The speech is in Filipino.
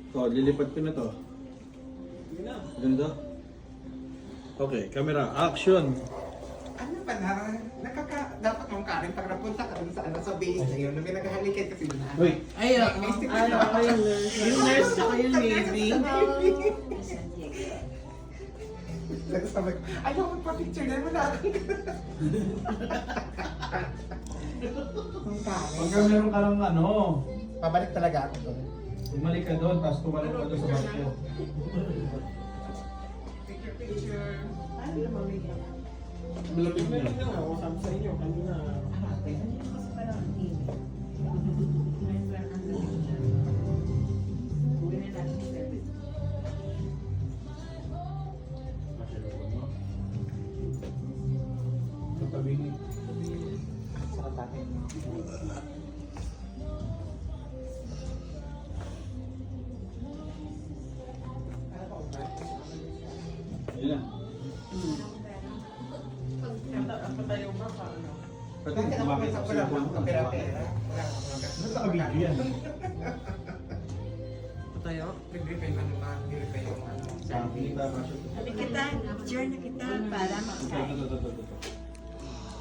So, lilipat ko na to. Ganda. Okay, camera, action! Ano ba na? Dapat mong Karen, pag napunta ka dun sa, sa base na yun, may naghahalikan kasi na. Uy! Ay, ako yung nurse. Yung nurse, ako yung baby. Nagsasabi ko, ayaw magpa-picture na mo na ako. Ang Karen. Pagka meron ka ng ano, Pabalik talaga ako doon. bumalik ka doon, tapos tumalik ka doon sa barko. Picture. Malapit na. ako, sabi sa inyo kanina. Tatabingin. Sa katakin mo. Ayan na. Patayo ba paano? Pati Bakit ako kumakit may ako wala sa mo kapera-pera? Wala akong mga Ano sa kabidyo yan? Patayo? nag-repay man naman, nag-repay yung ano. Sabi kita, Masyo. Sabi kita, picture na kita para Ito, makakain. ito, ito, ito.